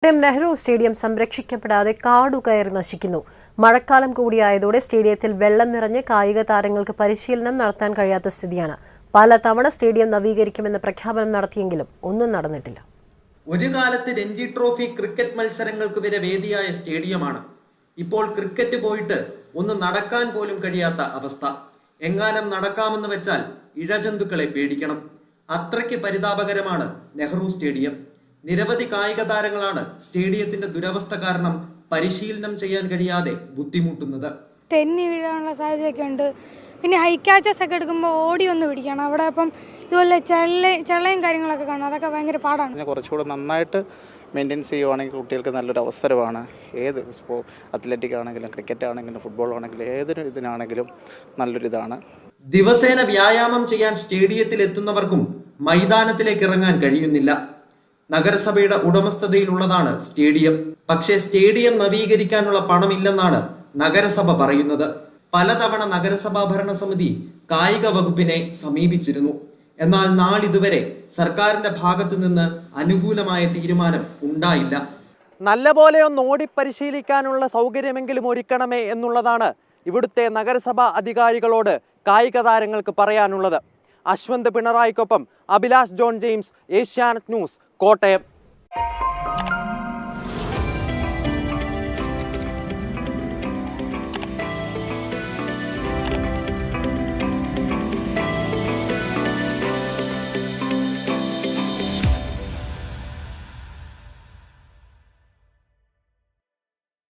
Nehru stadium സംരക്ഷിക്കപ്പെടാതെ കാടുകയറി നശിക്കുന്നു. മഴക്കാലം കൂടിയായതോടെ സ്റ്റേഡിയത്തിൽ വെള്ളം നിറഞ്ഞ് കായിക താരങ്ങൾക്ക് പരിശീലനം നടത്താൻ കഴിയാത്ത സ്ഥിതിയാണ്. പല തവണ സ്റ്റേഡിയം നവീകരിക്കുമെന്ന് പ്രഖ്യാപനം നടത്തിയെങ്കിലും ഒന്നും നടന്നിട്ടില്ല. ഒരു കാലത്ത് രഞ്ജി ട്രോഫി ക്രിക്കറ്റ് മത്സരങ്ങൾക്ക് വരെ വേദിയായ സ്റ്റേഡിയമാണ് ഇപ്പോൾ ക്രിക്കറ്റ് പോയിട്ട് ഒന്ന് നടക്കാൻ പോലും കഴിയാത്ത അവസ്ഥ. എങ്ങാനും നടക്കാമെന്ന് വെച്ചാൽ ഇഴജന്തുക്കളെ പേടിക്കണം. അത്രയ്ക്ക് പരിതാപകരമാണ് നെഹ്റു സ്റ്റേഡിയം. നിരവധി കായിക താരങ്ങളാണ് സ്റ്റേഡിയത്തിന്റെ ദുരവസ്ഥ കാരണം പരിശീലനം ചെയ്യാൻ കഴിയാതെ ബുദ്ധിമുട്ടുന്നത്. തെന്നി വീഴാനുള്ള സാധ്യതയൊക്കെ ഉണ്ട്. പിന്നെ ഹൈ ക്യാച്ചസ് ഒക്കെ എടുക്കുമ്പോൾ ഓടി ഒന്ന് പിടിക്കണം. അവിടെ അപ്പം ഇതുപോലെ ചെള്ളയും കാര്യങ്ങളൊക്കെ കാണും. അതൊക്കെ ഭയങ്കര പാടാണ്. കുറച്ചുകൂടെ നന്നായിട്ട് മെയിൻറ്റെയിൻ ചെയ്യുവാണെങ്കിൽ കുട്ടികൾക്ക് നല്ലൊരു അവസരമാണ്. ഏത് അത്ലറ്റിക് ആണെങ്കിലും ക്രിക്കറ്റ് ആണെങ്കിലും ഫുട്ബോൾ ആണെങ്കിലും ഏതൊരു ഇതിനാണെങ്കിലും നല്ലൊരിതാണ്. ദിവസേന വ്യായാമം ചെയ്യാൻ സ്റ്റേഡിയത്തിൽ എത്തുന്നവർക്കും മൈതാനത്തിലേക്ക് ഇറങ്ങാൻ കഴിയുന്നില്ല. നഗരസഭയുടെ ഉടമസ്ഥതയിലുള്ളതാണ് സ്റ്റേഡിയം. പക്ഷേ സ്റ്റേഡിയം നവീകരിക്കാനുള്ള പണമില്ലെന്നാണ് നഗരസഭ പറയുന്നത്. പലതവണ നഗരസഭാ ഭരണസമിതി കായിക വകുപ്പിനെ സമീപിച്ചിരുന്നു. എന്നാൽ നാളിതുവരെ സർക്കാരിന്റെ ഭാഗത്തു നിന്ന് അനുകൂലമായ തീരുമാനം ഉണ്ടായില്ല. നല്ലപോലെ ഒന്ന് ഓടി പരിശീലിക്കാനുള്ള സൗകര്യമെങ്കിലും ഒരുക്കണമേ എന്നുള്ളതാണ് ഇവിടുത്തെ നഗരസഭാ അധികാരികളോട് കായിക താരങ്ങൾക്ക് പറയാനുള്ളത്. അശ്വന്ത് പിണറായിക്കൊപ്പം Abhilash John James, Asianet news, Kottayam.